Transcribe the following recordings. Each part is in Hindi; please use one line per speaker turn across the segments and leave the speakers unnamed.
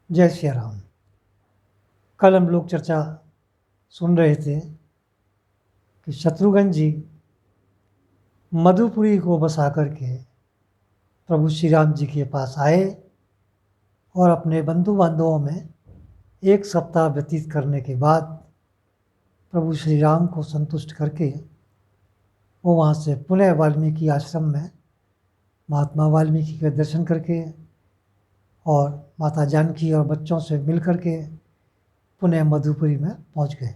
जय श्री राम। कल हम लोग चर्चा सुन रहे थे कि शत्रुघ्न जी मधुपुरी को बसा करके प्रभु श्री राम जी के पास आए और अपने बंधु बांधवों में एक सप्ताह व्यतीत करने के बाद प्रभु श्री राम को संतुष्ट करके वो वहाँ से पुनः वाल्मीकि आश्रम में महात्मा वाल्मीकि के दर्शन करके और माता जानकी और बच्चों से मिल करके पुनः मधुपुरी में पहुँच गए।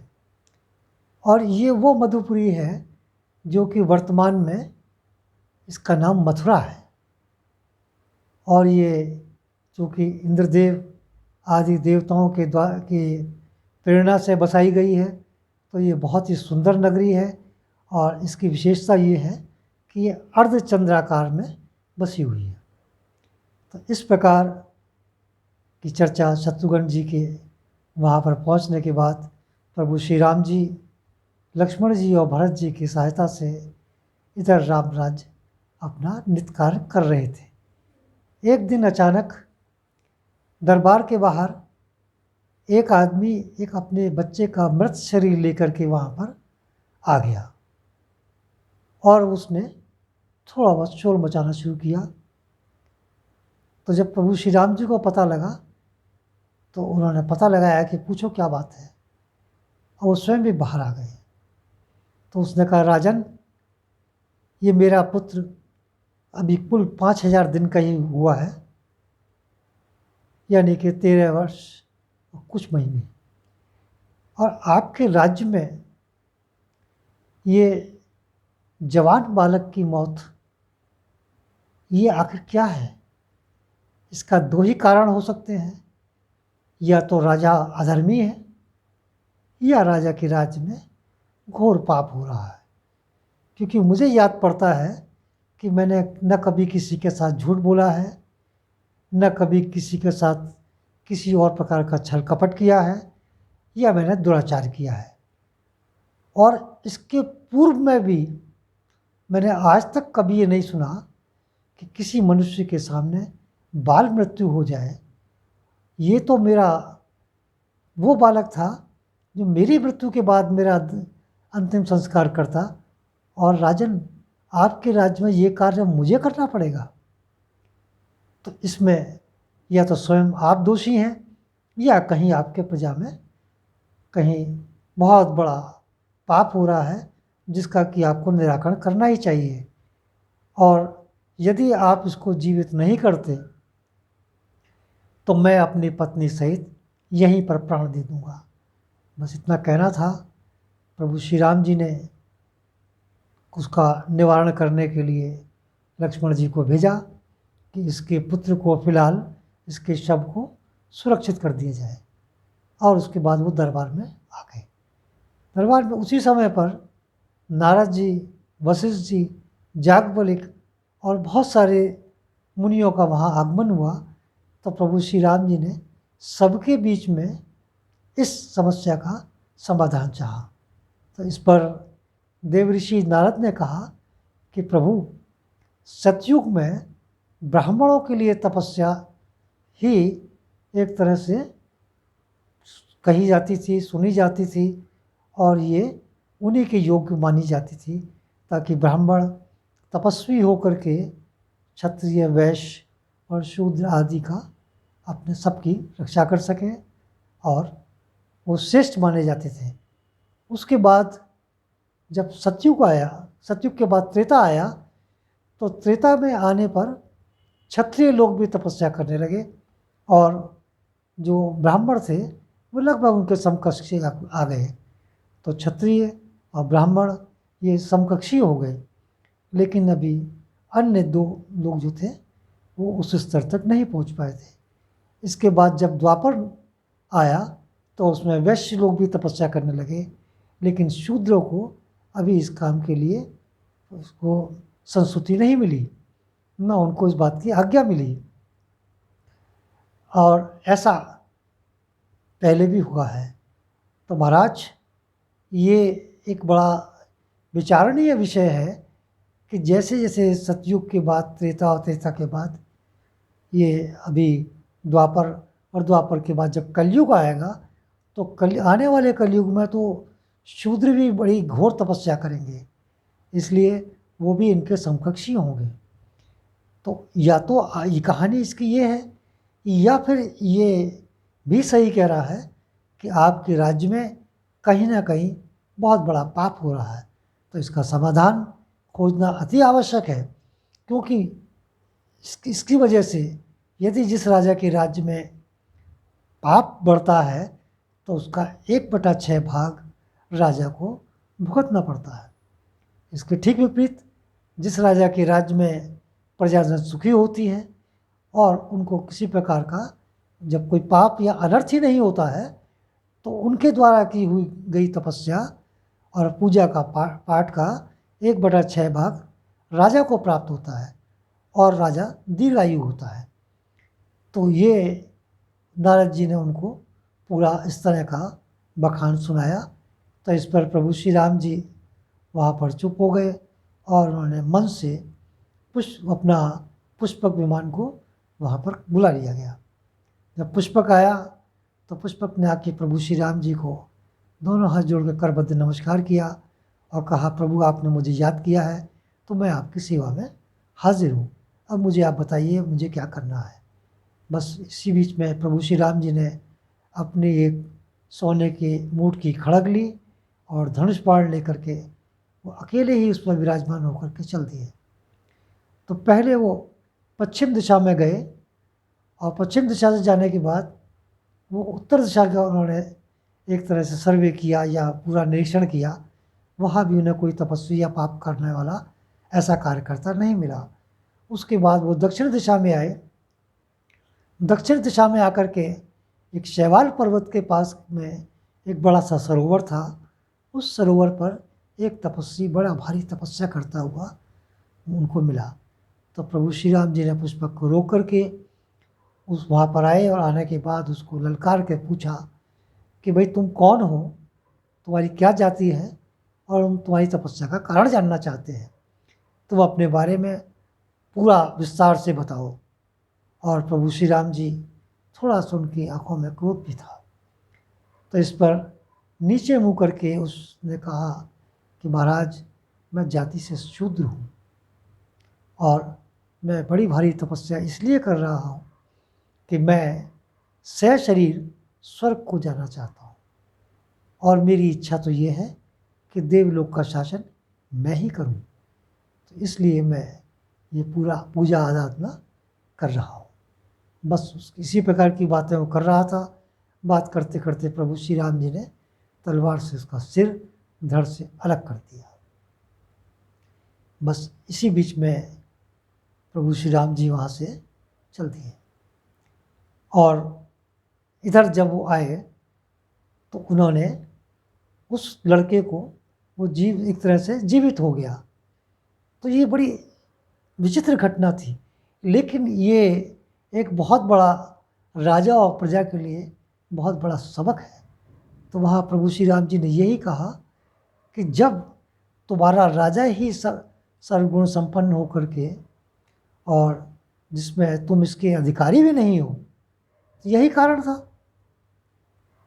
और ये वो मधुपुरी है जो कि वर्तमान में इसका नाम मथुरा है। और ये चूँकि इंद्रदेव आदि देवताओं के द्वारा की प्रेरणा से बसाई गई है, तो ये बहुत ही सुंदर नगरी है। और इसकी विशेषता ये है कि ये अर्धचंद्राकार में बसी हुई है। तो इस प्रकार की चर्चा शत्रुघ्न जी के वहाँ पर पहुँचने के बाद प्रभु श्री राम जी लक्ष्मण जी और भरत जी की सहायता से इधर राम राज्य अपना नित्य कार्य कर रहे थे। एक दिन अचानक दरबार के बाहर एक आदमी एक अपने बच्चे का मृत शरीर लेकर के वहाँ पर आ गया और उसने थोड़ा बहुत शोर मचाना शुरू किया। तो जब प्रभु श्री राम जी को पता लगा तो उन्होंने पता लगाया कि पूछो क्या बात है, और वो स्वयं भी बाहर आ गए। तो उसने कहा, राजन, ये मेरा पुत्र अभी कुल 5000 दिन का ही हुआ है, यानी कि 13 वर्ष और कुछ महीने, और आपके राज्य में ये जवान बालक की मौत, ये आखिर क्या है? इसका दो ही कारण हो सकते हैं, या तो राजा अधर्मी है या राजा के राज्य में घोर पाप हो रहा है। क्योंकि मुझे याद पड़ता है कि मैंने न कभी किसी के साथ झूठ बोला है, न कभी किसी के साथ किसी और प्रकार का छल कपट किया है, या मैंने दुराचार किया है। और इसके पूर्व में भी मैंने आज तक कभी ये नहीं सुना कि किसी मनुष्य के सामने बाल मृत्यु हो जाए। ये तो मेरा वो बालक था जो मेरी मृत्यु के बाद मेरा अंतिम संस्कार करता, और राजन, आपके राज्य में ये कार्य मुझे करना पड़ेगा। तो इसमें या तो स्वयं आप दोषी हैं, या कहीं आपके प्रजा में कहीं बहुत बड़ा पाप हो रहा है जिसका कि आपको निराकरण करना ही चाहिए। और यदि आप इसको जीवित नहीं करते तो मैं अपनी पत्नी सहित यहीं पर प्राण दे दूंगा। बस इतना कहना था। प्रभु श्री राम जी ने उसका निवारण करने के लिए लक्ष्मण जी को भेजा कि इसके पुत्र को फिलहाल इसके शव को सुरक्षित कर दिया जाए। और उसके बाद वो दरबार में आ गए। दरबार में उसी समय पर नारद जी, वशिष्ठ जी, जागवलिक और बहुत सारे मुनियों का वहाँ आगमन हुआ। तो प्रभु श्री राम जी ने सबके बीच में इस समस्या का समाधान चाहा। तो इस पर देवऋषि नारद ने कहा कि प्रभु, सतयुग में ब्राह्मणों के लिए तपस्या ही एक तरह से कही जाती थी, सुनी जाती थी, और ये उन्हीं के योग्य मानी जाती थी, ताकि ब्राह्मण तपस्वी होकर के क्षत्रिय, वैश्य और शूद्र आदि का अपने सबकी रक्षा कर सकें, और वो श्रेष्ठ माने जाते थे। उसके बाद जब सतयुग आया, सतयुग के बाद त्रेता आया, तो त्रेता में आने पर क्षत्रिय लोग भी तपस्या करने लगे, और जो ब्राह्मण थे वो लगभग उनके समकक्ष आ गए। तो क्षत्रिय और ब्राह्मण ये समकक्षी हो गए। लेकिन अभी अन्य दो लोग जो थे वो उस स्तर तक नहीं पहुंच पाए थे। इसके बाद जब द्वापर आया तो उसमें वैश्य लोग भी तपस्या करने लगे, लेकिन शूद्रों को अभी इस काम के लिए उसको संस्तुति नहीं मिली, न उनको इस बात की आज्ञा मिली। और ऐसा पहले भी हुआ है। तो महाराज, ये एक बड़ा विचारणीय विषय है कि जैसे जैसे सतयुग के बाद त्रेता और त्रेता के बाद ये अभी द्वापर और द्वापर के बाद जब कलयुग आएगा तो आने वाले कलयुग में तो शूद्र भी बड़ी घोर तपस्या करेंगे, इसलिए वो भी इनके समकक्षी होंगे। तो या तो ये कहानी इसकी ये है, या फिर ये भी सही कह रहा है कि आपके राज्य में कहीं ना कहीं बहुत बड़ा पाप हो रहा है। तो इसका समाधान खोजना अति आवश्यक है, क्योंकि इसकी वजह से यदि जिस राजा के राज्य में पाप बढ़ता है तो उसका 1/6 भाग राजा को भुगतना पड़ता है। इसके ठीक विपरीत जिस राजा के राज्य में प्रजाजन सुखी होती है और उनको किसी प्रकार का जब कोई पाप या अनर्थ ही नहीं होता है, तो उनके द्वारा की हुई गई तपस्या और पूजा का पाठ का 1/6 भाग राजा को प्राप्त होता है और राजा दीर्घायु होता है। तो ये नारद जी ने उनको पूरा इस तरह का बखान सुनाया। तो इस पर प्रभु श्री राम जी वहाँ पर चुप हो गए और उन्होंने मन से अपना पुष्पक विमान को वहाँ पर बुला लिया गया। जब पुष्पक आया तो पुष्पक ने आके प्रभु श्री राम जी को दोनों हाथ जोड़कर करबद्ध नमस्कार किया और कहा, प्रभु आपने मुझे याद किया है तो मैं आपकी सेवा में हाजिर हूँ, अब मुझे आप बताइए मुझे क्या करना है। बस इसी बीच में प्रभु श्री राम जी ने अपनी एक सोने की मूठ की खड़ग ली और धनुष बाण लेकर के वो अकेले ही उस पर विराजमान होकर के चल दिए। तो पहले वो पश्चिम दिशा में गए और पश्चिम दिशा से जाने के बाद वो उत्तर दिशा का उन्होंने एक तरह से सर्वे किया या पूरा निरीक्षण किया। वहाँ भी उन्हें कोई तपस्वी या पाप करने वाला ऐसा कार्यकर्ता नहीं मिला। उसके बाद वो दक्षिण दिशा में आए। दक्षिण दिशा में आकर के एक शैवाल पर्वत के पास में एक बड़ा सा सरोवर था। उस सरोवर पर एक तपस्वी बड़ा भारी तपस्या करता हुआ उनको मिला। तो प्रभु श्री राम जी ने पुष्पक को रोक करके उस वहाँ पर आए और आने के बाद उसको ललकार के पूछा कि भाई तुम कौन हो, तुम्हारी क्या जाति है और हम तुम्हारी तपस्या का कारण जानना चाहते हैं, तुम अपने बारे में पूरा विस्तार से बताओ। और प्रभु श्री राम जी थोड़ा सा उनकी आंखों में क्रोध भी था। तो इस पर नीचे मुँह करके उसने कहा कि महाराज मैं जाति से शूद्र हूँ और मैं बड़ी भारी तपस्या इसलिए कर रहा हूँ कि मैं सशरीर स्वर्ग को जाना चाहता हूँ और मेरी इच्छा तो ये है कि देवलोक का शासन मैं ही करूँ। तो इसलिए मैं ये पूरा पूजा आराधना कर रहा हूँ। बस इसी प्रकार की बातें वो कर रहा था। बात करते करते प्रभु श्री राम जी ने तलवार से उसका सिर धड़ से अलग कर दिया। बस इसी बीच में प्रभु श्री राम जी वहाँ से चल दिए और इधर जब वो आए तो उन्होंने उस लड़के को वो एक तरह से जीवित हो गया। तो ये बड़ी विचित्र घटना थी, लेकिन ये एक बहुत बड़ा राजा और प्रजा के लिए बहुत बड़ा सबक है। तो वहाँ प्रभु श्री राम जी ने यही कहा कि जब तुम्हारा राजा ही सर्वगुण संपन्न होकर के और जिसमें तुम इसके अधिकारी भी नहीं हो, तो यही कारण था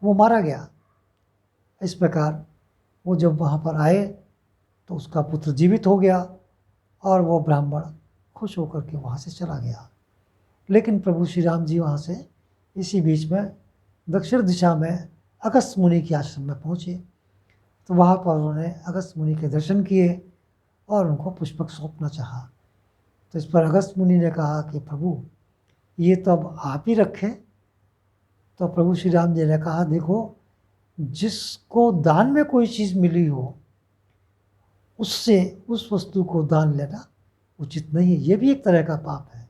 वो मारा गया। इस प्रकार वो जब वहाँ पर आए तो उसका पुत्र जीवित हो गया और वो ब्राह्मण खुश होकर के वहाँ से चला गया। लेकिन प्रभु श्री राम जी वहाँ से इसी बीच में दक्षिण दिशा में अगस्त मुनि के आश्रम में पहुँचे। तो वहाँ पर उन्होंने अगस्त मुनि के दर्शन किए और उनको पुष्पक सौंपना चाहा। तो इस पर अगस्त मुनि ने कहा कि प्रभु ये तो अब आप ही रखें। तो प्रभु श्री राम जी ने कहा, देखो जिसको दान में कोई चीज़ मिली हो उससे उस वस्तु को दान लेना उचित नहीं है, ये भी एक तरह का पाप है।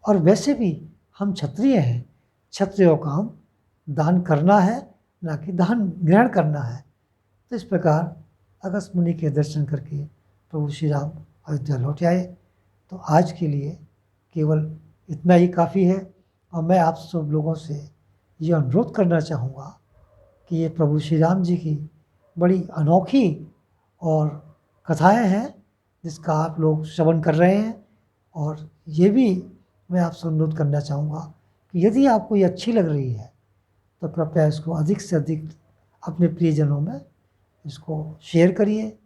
और वैसे भी हम क्षत्रिय हैं, क्षत्रियों का हम दान करना है ना कि दान ग्रहण करना है। तो इस प्रकार अगस्त मुनि के दर्शन करके प्रभु श्री राम अयोध्या लौट आए। तो आज के लिए केवल इतना ही काफ़ी है और मैं आप सब लोगों से ये अनुरोध करना चाहूँगा कि ये प्रभु श्री राम जी की बड़ी अनोखी और कथाएं हैं जिसका आप लोग श्रवण कर रहे हैं। और ये भी मैं आपसे अनुरोध करना चाहूँगा कि यदि आपको ये अच्छी लग रही है तो कृपया इसको अधिक से अधिक अपने प्रियजनों में इसको शेयर करिए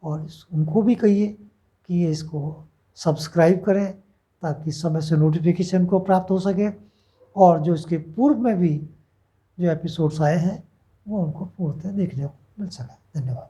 और उनको भी कहिए कि ये इसको सब्सक्राइब करें ताकि समय से नोटिफिकेशन को प्राप्त हो सके और जो इसके पूर्व में भी जो एपिसोड्स आए हैं वो उनको पूर्णतः देखने को मिल सके। धन्यवाद।